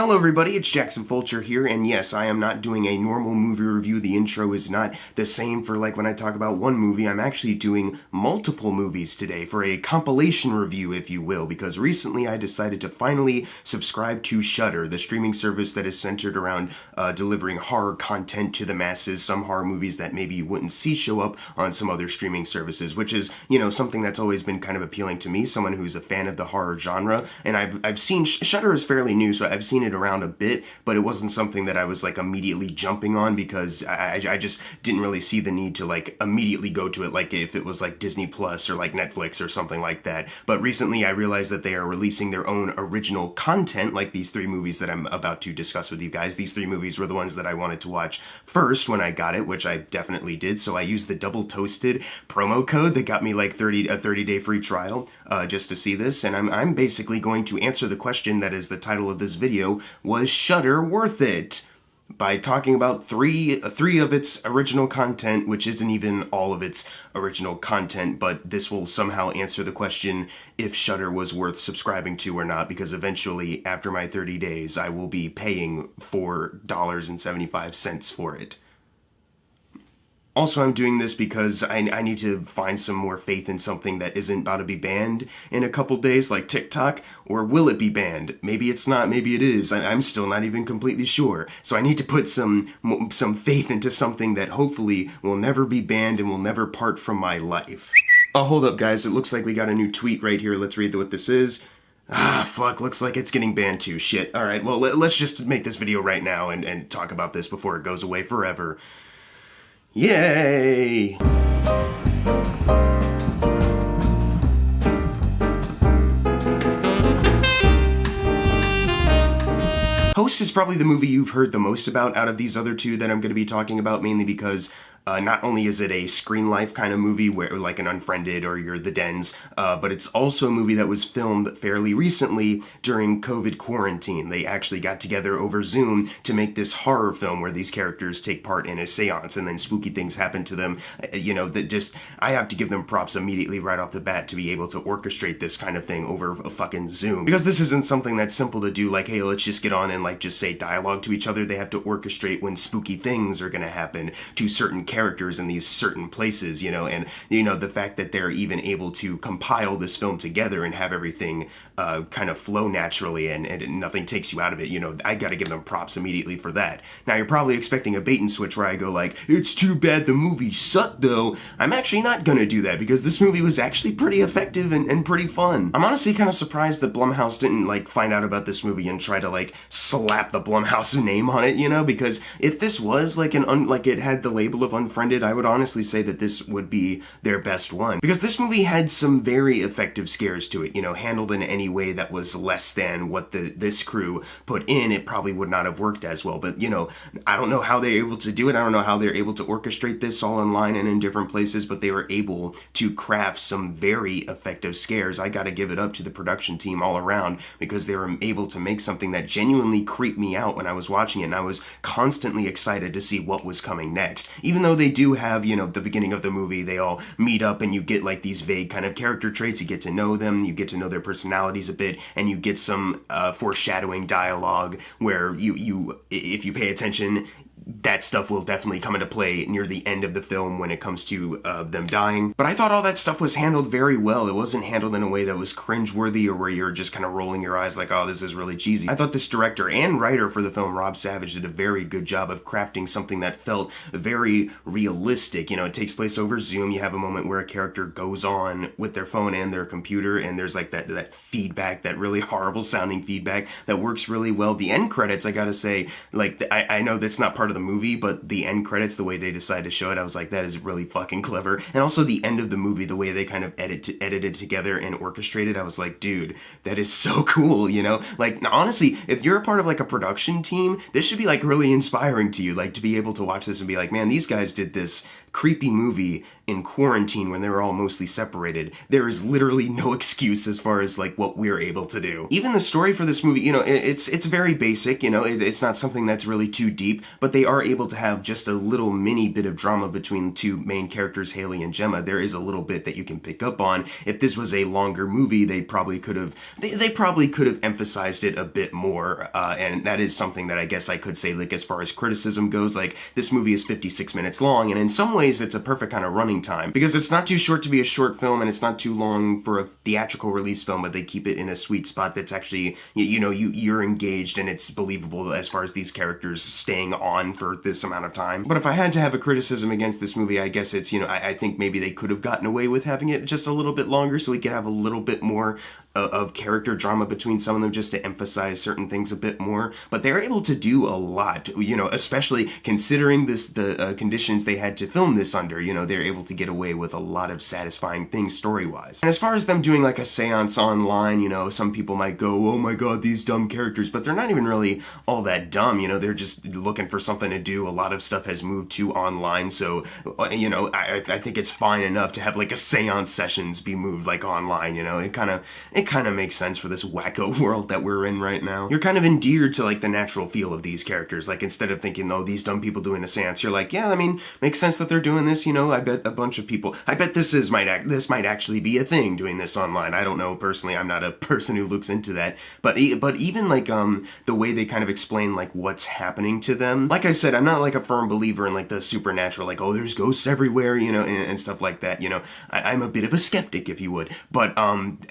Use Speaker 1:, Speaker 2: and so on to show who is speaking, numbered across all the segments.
Speaker 1: Hello everybody, it's Jackson Fulcher here, and yes, I am not doing a normal movie review. The intro is not the same for like when I talk about one movie. I'm actually doing multiple movies today for a compilation review, if you will, because recently I decided to finally subscribe to Shudder, the streaming service that is centered around delivering horror content to the masses, some horror movies that maybe you wouldn't see show up on some other streaming services, which is, you know, something that's always been kind of appealing to me, someone who's a fan of the horror genre, and I've seen, Shudder is fairly new, so I've seen it around a bit, but it wasn't something that I was like immediately jumping on because I just didn't really see the need to like immediately go to it like if it was like Disney Plus or like Netflix or something like that. But recently I realized that they are releasing their own original content, like these three movies that I'm about to discuss with you guys. These three movies were the ones that I wanted to watch first when I got it, which I definitely did, so I used the Double Toasted promo code that got me like a 30-day free trial just to see this, and I'm basically going to answer the question that is the title of this video: was Shudder worth it? By talking about three of its original content, which isn't even all of its original content, but this will somehow answer the question if Shudder was worth subscribing to or not, because eventually, after my 30 days, I will be paying $4.75 for it. Also, I'm doing this because I need to find some more faith in something that isn't about to be banned in a couple days, like TikTok, or will it be banned? Maybe it's not, maybe it is. I'm still not even completely sure. So I need to put some faith into something that hopefully will never be banned and will never part from my life. Oh, hold up, guys. It looks like we got a new tweet right here. Let's read what this is. Ah, fuck, looks like it's getting banned too. Shit. Alright, well, let's just make this video right now and talk about this before it goes away forever. Yay! Host is probably the movie you've heard the most about out of these other two that I'm going to be talking about, mainly because not only is it a screen life kind of movie where like an Unfriended or You're the Dens, but it's also a movie that was filmed fairly recently during COVID quarantine. They actually got together over Zoom to make this horror film where these characters take part in a seance and then spooky things happen to them. You know, that just, I have to give them props immediately right off the bat to be able to orchestrate this kind of thing over a fucking Zoom. Because this isn't something that's simple to do, like, hey, let's just get on and like just say dialogue to each other. They have to orchestrate when spooky things are gonna happen to certain characters in these certain places, you know, and, you know, the fact that they're even able to compile this film together and have everything kind of flow naturally and nothing takes you out of it, you know, I gotta give them props immediately for that. Now, you're probably expecting a bait and switch where I go like, it's too bad the movie sucked though. I'm actually not gonna do that because this movie was actually pretty effective and pretty fun. I'm honestly kind of surprised that Blumhouse didn't like find out about this movie and try to like slap the Blumhouse name on it, you know, because if this was like like it had the label of Unfriended, I would honestly say that this would be their best one. Because this movie had some very effective scares to it, you know, handled in any way that was less than what this crew put in, it probably would not have worked as well. But, you know, I don't know how they're able to do it. I don't know how they're able to orchestrate this all online and in different places, but they were able to craft some very effective scares. I gotta give it up to the production team all around because they were able to make something that genuinely creeped me out when I was watching it, and I was constantly excited to see what was coming next. Even though they do have, you know, the beginning of the movie, they all meet up and you get like these vague kind of character traits, you get to know them, you get to know their personalities a bit, and you get some foreshadowing dialogue where if you pay attention, that stuff will definitely come into play near the end of the film when it comes to them dying. But I thought all that stuff was handled very well. It wasn't handled in a way that was cringeworthy or where you're just kind of rolling your eyes like, oh, this is really cheesy. I thought this director and writer for the film, Rob Savage, did a very good job of crafting something that felt very realistic. You know, it takes place over Zoom. You have a moment where a character goes on with their phone and their computer, and there's like that feedback, that really horrible sounding feedback that works really well. The end credits, I gotta say, like, I know that's not part of the movie, but the end credits, the way they decided to show it, I was like, that is really fucking clever. And also the end of the movie, the way they kind of edited together and orchestrated, I was like, dude, that is so cool, you know? Like, honestly, if you're a part of like a production team, this should be like really inspiring to you, like to be able to watch this and be like, man, these guys did this creepy movie in quarantine when they were all mostly separated. There is literally no excuse as far as like what we're able to do. Even the story for this movie, you know, it's very basic, you know, it's not something that's really too deep, but they they are able to have just a little mini bit of drama between the two main characters, Haley and Gemma, there is a little bit that you can pick up on. If this was a longer movie, they probably could have emphasized it a bit more, and that is something that I guess I could say, like, as far as criticism goes. Like, this movie is 56 minutes long, and in some ways it's a perfect kind of running time, because it's not too short to be a short film, and it's not too long for a theatrical release film, but they keep it in a sweet spot that's actually, you're engaged, and it's believable as far as these characters staying on for this amount of time. But if I had to have a criticism against this movie, I guess it's, I think maybe they could have gotten away with having it just a little bit longer so we could have a little bit more of character drama between some of them, just to emphasize certain things a bit more. But they're able to do a lot, especially considering the conditions they had to film this under. They're able to get away with a lot of satisfying things story-wise. And as far as them doing like a seance online, some people might go, oh my god, these dumb characters, but they're not even really all that dumb. They're just looking for something to do. A lot of stuff has moved to online, so I think it's fine enough to have like a seance sessions be moved like online. It kind of makes sense for this wacko world that we're in right now. You're kind of endeared to like the natural feel of these characters. Like, instead of thinking, oh, these dumb people doing a seance, you're like, yeah, makes sense that they're doing this. I bet a bunch of people, I bet this might actually be a thing, doing this online. I don't know personally. I'm not a person who looks into that, but even like the way they kind of explain like what's happening to them. Like I said, I'm not like a firm believer in like the supernatural, like, oh, there's ghosts everywhere, and stuff like that. I'm a bit of a skeptic, if you would, but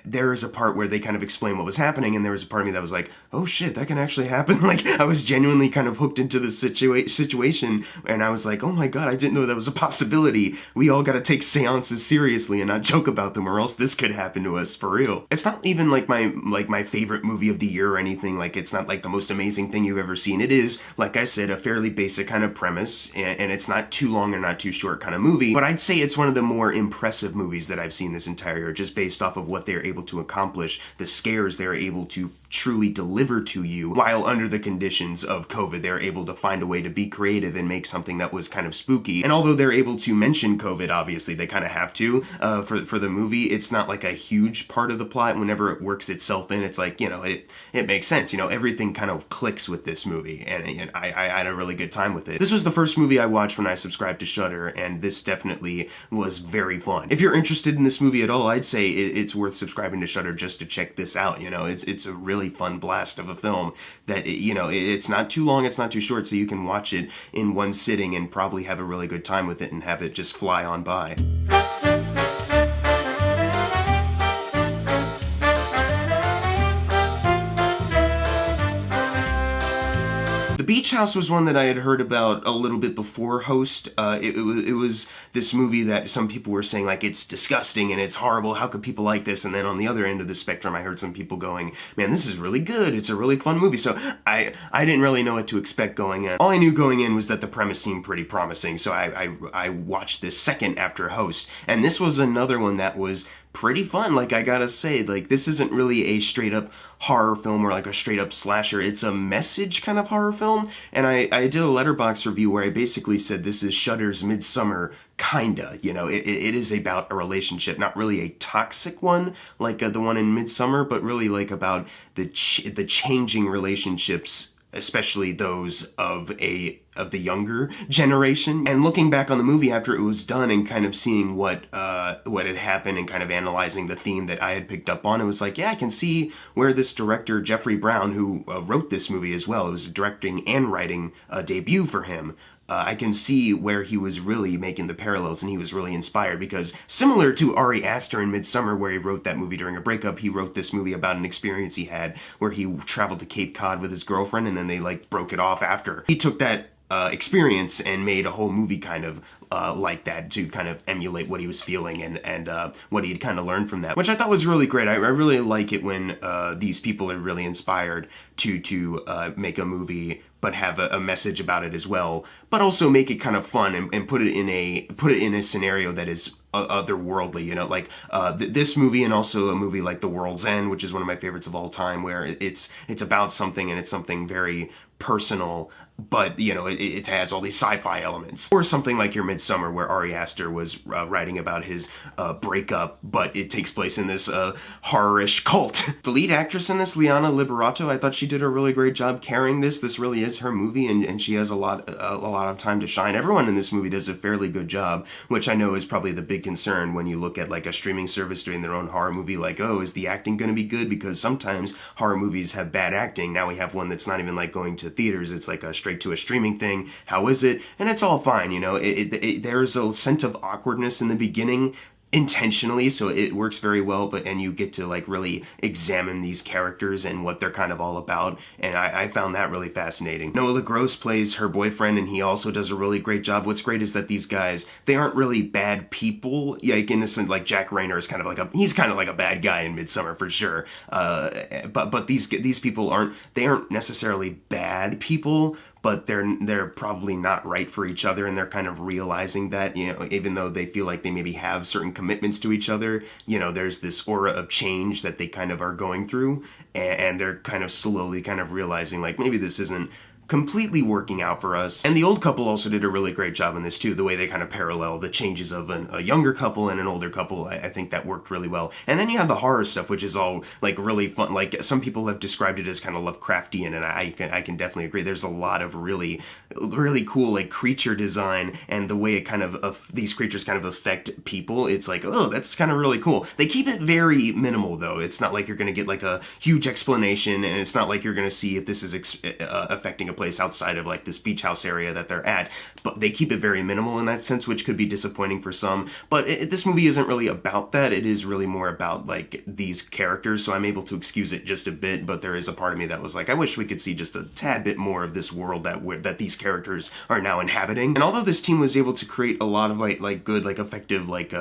Speaker 1: there is a part where they kind of explain what was happening, and there was a part of me that was like, oh shit, that can actually happen. Like, I was genuinely kind of hooked into this situation, and I was like, oh my god, I didn't know that was a possibility. We all gotta take seances seriously and not joke about them, or else this could happen to us for real. It's not even like my favorite movie of the year or anything. Like, it's not like the most amazing thing you've ever seen. It is, like I said, a fairly basic kind of premise, and it's not too long or not too short kind of movie, but I'd say it's one of the more impressive movies that I've seen this entire year, just based off of what they're able to accomplish, the scares they're able to truly deliver to you, while under the conditions of COVID, they're able to find a way to be creative and make something that was kind of spooky. And although they're able to mention COVID, obviously they kind of have to for the movie, it's not like a huge part of the plot. Whenever it works itself in, it's like, it makes sense. Everything kind of clicks with this movie, and I had a really good time with it. This was the first movie I watched when I subscribed to Shudder, and this definitely was very fun. If you're interested in this movie at all, I'd say it's worth subscribing to Shudder just to check this out. It's a really fun blast of a film that, it's not too long, it's not too short, so you can watch it in one sitting and probably have a really good time with it and have it just fly on by. The Beach House was one that I had heard about a little bit before Host. It was this movie that some people were saying, like, it's disgusting and it's horrible, how could people like this? And then on the other end of the spectrum, I heard some people going, man, this is really good, it's a really fun movie. So I didn't really know what to expect going in. All I knew going in was that the premise seemed pretty promising, so I watched this second after Host. And this was another one that was pretty fun. Like, I gotta say, like, this isn't really a straight up horror film or like a straight up slasher. It's a message kind of horror film. And I did a Letterboxd review where I basically said this is Shudder's Midsummer, kinda. It is about a relationship, not really a toxic one like the one in Midsummer, but really like about the changing relationships, especially those of the younger generation. And looking back on the movie after it was done and kind of seeing what had happened and kind of analyzing the theme that I had picked up on, it was like, yeah, I can see where this director, Jeffrey Brown, who wrote this movie as well, it was a directing and writing debut for him, I can see where he was really making the parallels, and he was really inspired, because similar to Ari Aster in Midsummer, where he wrote that movie during a breakup, he wrote this movie about an experience he had where he traveled to Cape Cod with his girlfriend, and then they like broke it off after. He took that experience and made a whole movie kind of like that, to kind of emulate what he was feeling and what he'd kind of learned from that, which I thought was really great. I really like it when these people are really inspired to make a movie but have a message about it as well, but also make it kind of fun and put it in a scenario that is otherworldly, like this movie, and also a movie like The World's End, which is one of my favorites of all time, where it's about something, and it's something very personal, but you know, it has all these sci-fi elements. Or something like your Midsummer, where Ari Aster was writing about his breakup, but it takes place in this horror-ish cult. The lead actress in this, Liana Liberato, I thought she did a really great job carrying this. This really is her movie, and she has a lot of time to shine. Everyone in this movie does a fairly good job, which I know is probably the big concern when you look at like a streaming service doing their own horror movie. Like, oh, is the acting going to be good? Because sometimes horror movies have bad acting. Now we have one that's not even like going to theaters. It's like a straight to a streaming thing. How is it? And it's all fine, you know. There's a sense of awkwardness in the beginning, intentionally, so it works very well, and you get to like really examine these characters and what they're kind of all about, and I found that really fascinating. Noah LaGrosse plays her boyfriend, and he also does a really great job. What's great is that these guys, they aren't really bad people. Yeah, like innocent, like Jack Reynor is kind of like he's kind of like a bad guy in Midsummer for sure. But these people aren't necessarily bad people, but they're probably not right for each other, and they're kind of realizing that, you know, even though they feel like they maybe have certain commitments to each other, you know, there's this aura of change that they kind of are going through, and they're kind of slowly kind of realizing like maybe this isn't completely working out for us. And the old couple also did a really great job in this too, the way they kind of parallel the changes of a younger couple and an older couple. I think that worked really well. And then you have the horror stuff, which is all like really fun. Like some people have described it as kind of Lovecraftian, and I can definitely agree. There's a lot of really cool like creature design, and the way it kind of these creatures kind of affect people. It's like, oh, that's kind of really cool. They keep it very minimal though. It's not like you're going to get like a huge explanation, and it's not like you're going to see if this is affecting a place outside of like this beach house area that they're at, but they keep it very minimal in that sense, which could be disappointing for some. But this movie isn't really about that. It is really more about like these characters, so I'm able to excuse it just a bit. But there is a part of me that was like, I wish we could see just a tad bit more of this world that these characters are now inhabiting. And although this team was able to create a lot of like good, like effective, like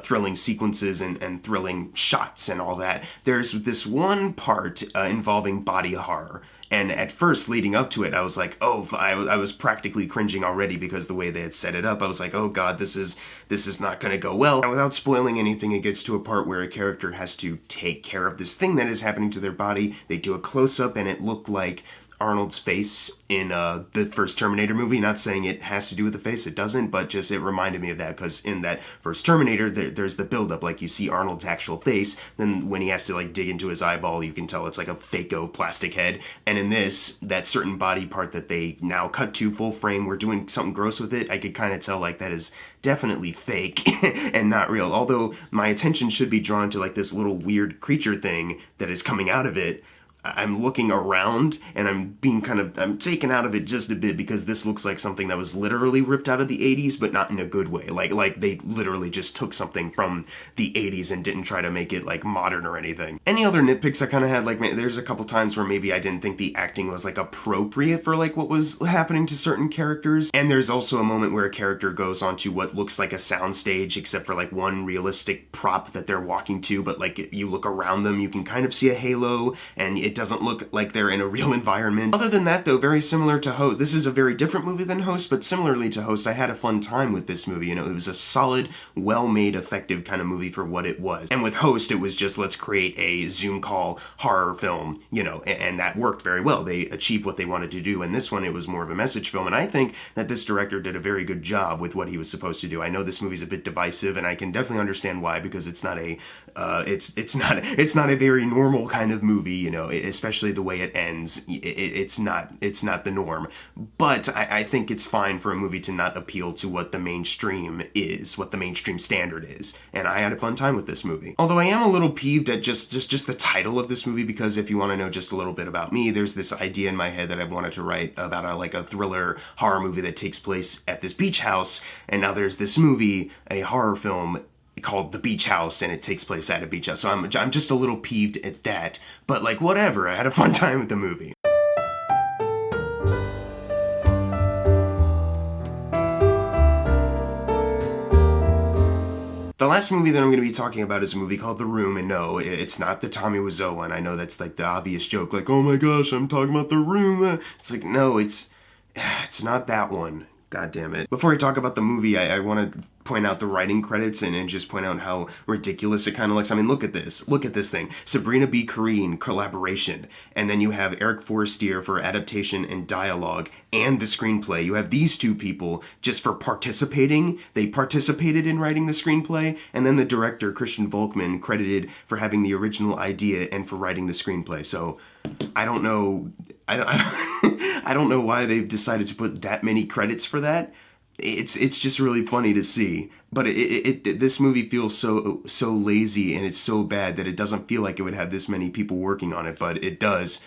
Speaker 1: thrilling sequences and thrilling shots and all that, there's this one part involving body horror. And at first, leading up to it, I was like, oh, I was practically cringing already because the way they had set it up. I was like, oh god, this is not going to go well. And without spoiling anything, it gets to a part where a character has to take care of this thing that is happening to their body. They do a close-up, and it looked like Arnold's face in the first Terminator movie. Not saying it has to do with the face, it doesn't, but just it reminded me of that, because in that first Terminator, there's the buildup, like you see Arnold's actual face, then when he has to like dig into his eyeball, you can tell it's like a fake-o plastic head. And in this, that certain body part that they now cut to full frame, we're doing something gross with it, I could kind of tell like that is definitely fake and not real. Although my attention should be drawn to like this little weird creature thing that is coming out of it, I'm looking around and I'm taken out of it just a bit, because this looks like something that was literally ripped out of the 80s, but not in a good way. Like they literally just took something from the 80s and didn't try to make it like modern or anything. Any other nitpicks I kind of had, like there's a couple times where maybe I didn't think the acting was like appropriate for like what was happening to certain characters. And there's also a moment where a character goes onto what looks like a soundstage, except for like one realistic prop that they're walking to, but like if you look around them, you can kind of see a halo, and it doesn't look like they're in a real environment. Other than that though, very similar to Host. This is a very different movie than Host, but similarly to Host, I had a fun time with this movie. You know, it was a solid, well-made, effective kind of movie for what it was. And with Host, it was just, let's create a Zoom call horror film, you know, and that worked very well. They achieved what they wanted to do. And this one, it was more of a message film, and I think that this director did a very good job with what he was supposed to do. I know this movie's a bit divisive, and I can definitely understand why, because it's not a it's not a very normal kind of movie, you know, especially the way it ends. It's not the norm. But I think it's fine for a movie to not appeal to what the mainstream is, what the mainstream standard is. And I had a fun time with this movie. Although I am a little peeved at just the title of this movie, because if you want to know just a little bit about me, there's this idea in my head that I've wanted to write about a thriller horror movie that takes place at this beach house, and now there's this movie, a horror film called The Beach House, and it takes place at a beach house. So I'm just a little peeved at that, but like whatever, I had a fun time with the movie. The last movie that I'm going to be talking about is a movie called The Room, and no, it's not the Tommy Wiseau one. I know that's like the obvious joke, like, oh my gosh, I'm talking about The Room. It's like, no, it's not that one. God damn it. Before I talk about the movie, I want to point out the writing credits and just point out how ridiculous it kind of looks. I mean, look at this. Look at this thing. Sabrina B. Corrine, collaboration. And then you have Eric Forestier for adaptation and dialogue and the screenplay. You have these two people just for participating. They participated in writing the screenplay. And then the director, Christian Volkmann, credited for having the original idea and for writing the screenplay. So I don't know. I don't know why they've decided to put that many credits for that. It's just really funny to see. But this movie feels so lazy, and it's so bad that it doesn't feel like it would have this many people working on it, but it does.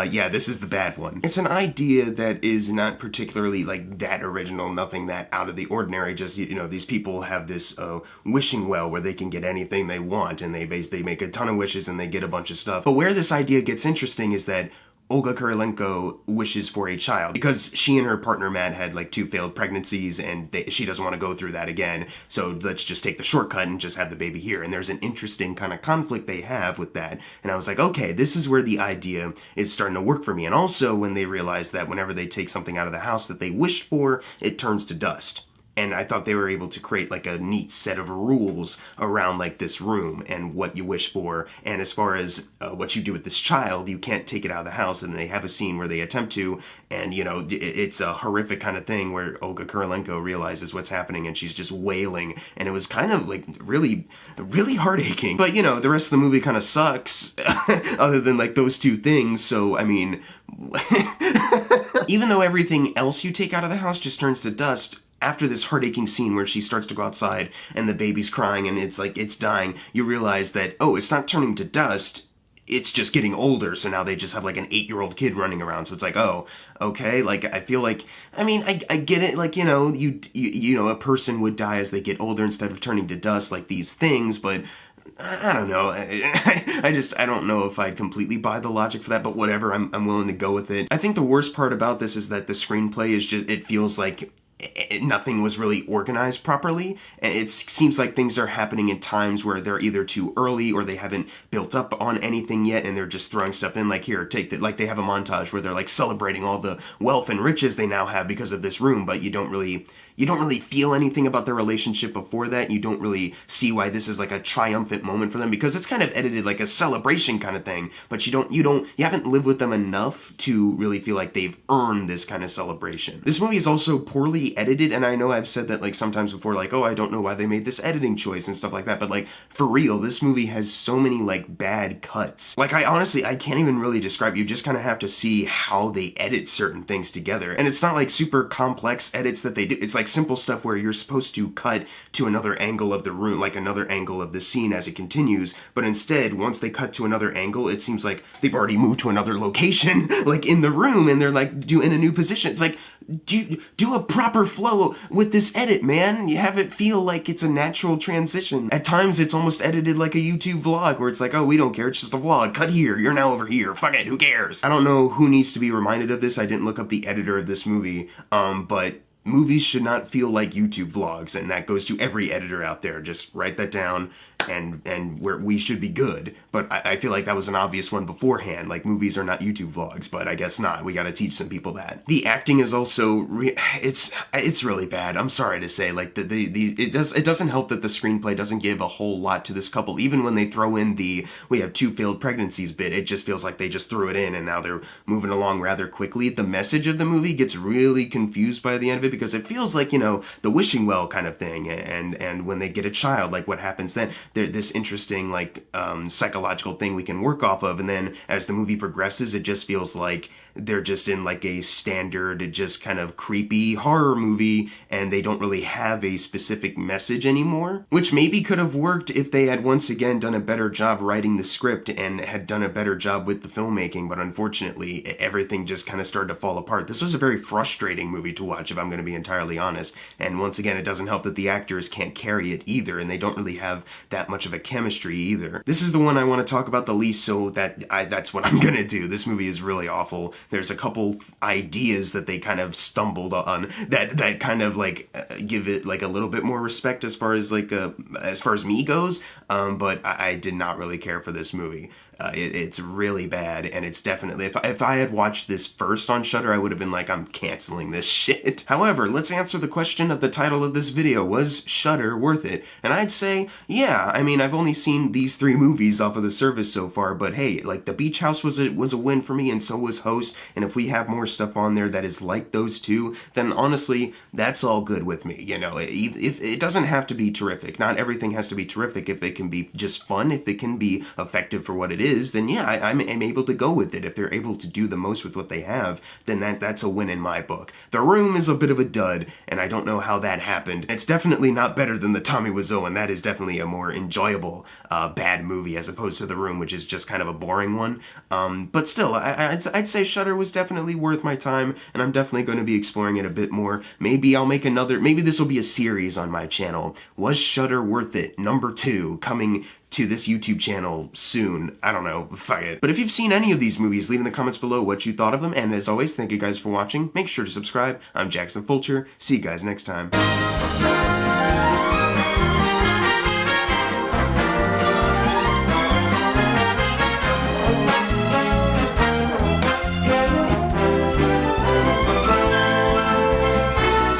Speaker 1: Yeah, this is the bad one. It's an idea that is not particularly like that original, nothing that out of the ordinary. Just, you know, these people have this wishing well where they can get anything they want, and they make a ton of wishes and they get a bunch of stuff. But where this idea gets interesting is that Olga Kurylenko wishes for a child because she and her partner Matt had like 2 failed pregnancies, and she doesn't want to go through that again. So let's just take the shortcut and just have the baby here. And there's an interesting kind of conflict they have with that. And I was like, okay, this is where the idea is starting to work for me. And also when they realize that whenever they take something out of the house that they wished for, it turns to dust. And I thought they were able to create like a neat set of rules around like this room and what you wish for. And as far as what you do with this child, you can't take it out of the house. And they have a scene where they attempt to, and you know, it's a horrific kind of thing where Olga Kurylenko realizes what's happening and she's just wailing. And it was kind of like really, really heartaching. But you know, the rest of the movie kind of sucks other than like those 2 things. So, I mean, even though everything else you take out of the house just turns to dust, after this heart-aching scene where she starts to go outside and the baby's crying and it's like it's dying, you realize that, oh, it's not turning to dust, it's just getting older. So now they just have like an 8-year-old kid running around. So it's like, oh, okay. Like, I feel like, I mean, I get it. Like, you know, you know, a person would die as they get older instead of turning to dust, like these things, but I don't know. I don't know if I'd completely buy the logic for that, but whatever. I'm willing to go with it. I think the worst part about this is that the screenplay is just, it feels like nothing was really organized properly. It seems like things are happening in times where they're either too early or they haven't built up on anything yet, and they're just throwing stuff in. Like, here, take that. Like, they have a montage where they're like celebrating all the wealth and riches they now have because of this room, but you don't really feel anything about their relationship before that. You don't really see why this is like a triumphant moment for them, because it's kind of edited like a celebration kind of thing, but you haven't lived with them enough to really feel like they've earned this kind of celebration. This movie is also poorly edited, and I know I've said that like sometimes before, like, oh, I don't know why they made this editing choice and stuff like that, but like, for real, this movie has so many like bad cuts. Like, I can't even really describe. You just kind of have to see how they edit certain things together, and it's not like super complex edits that they do. It's like simple stuff where you're supposed to cut to another angle of the room, like another angle of the scene as it continues, but instead, once they cut to another angle, it seems like they've already moved to another location, like in the room, and they're like in a new position. It's like, do a proper flow with this edit, man. You have it feel like it's a natural transition. At times, it's almost edited like a YouTube vlog, where it's like, oh, we don't care, it's just a vlog. Cut here, you're now over here. Fuck it, who cares? I don't know who needs to be reminded of this. I didn't look up the editor of this movie, but movies should not feel like YouTube vlogs, and that goes to every editor out there. Just write that down, and we should be good. But I feel like that was an obvious one beforehand. Like, movies are not YouTube vlogs, but I guess not. We gotta teach some people that. The acting is also it's really bad. I'm sorry to say. Like, it doesn't help that the screenplay doesn't give a whole lot to this couple. Even when they throw in the "we have 2 failed pregnancies" bit, it just feels like they just threw it in and now they're moving along rather quickly. The message of the movie gets really confused by the end of it, because it feels like, you know, the wishing well kind of thing, and when they get a child, like what happens then. This interesting like psychological thing we can work off of, and then as the movie progresses, it just feels like they're just in like a standard, just kind of creepy horror movie, and they don't really have a specific message anymore, which maybe could have worked if they had once again done a better job writing the script and had done a better job with the filmmaking. But unfortunately, everything just kind of started to fall apart. This was a very frustrating movie to watch, if I'm going to be entirely honest, and once again, it doesn't help that the actors can't carry it either, and they don't really have that much of a chemistry either. This is the one I want to talk about the least, so that's what I'm gonna do. This movie is really awful. There's a couple ideas that they kind of stumbled on that kind of like give it like a little bit more respect as far as like as far as me goes, but I did not really care for this movie. It's really bad, and it's definitely, if I had watched this first on Shudder, I would have been like, I'm canceling this shit. However, let's answer the question of the title of this video. Was Shudder worth it? And I'd say, yeah. I mean, I've only seen these 3 movies off of the service so far, but hey, like, The Beach House was a win for me, and so was Host, and if we have more stuff on there that is like those two, then honestly, that's all good with me, you know? If it doesn't have to be terrific. Not everything has to be terrific. If it can be just fun, if it can be effective for what it is, then yeah, I'm able to go with it. If they're able to do the most with what they have, then that's a win in my book. The Room is a bit of a dud, and I don't know how that happened. It's definitely not better than the Tommy Wiseau, and that is definitely a more enjoyable bad movie as opposed to The Room, which is just kind of a boring one. But still, I'd say Shudder was definitely worth my time, and I'm definitely going to be exploring it a bit more. Maybe I'll make maybe this will be a series on my channel. Was Shudder worth it? Number 2, coming to this YouTube channel soon. I don't know, fuck it. But if you've seen any of these movies, leave in the comments below what you thought of them, and as always, thank you guys for watching. Make sure to subscribe. I'm Jackson Fulcher. See you guys next time.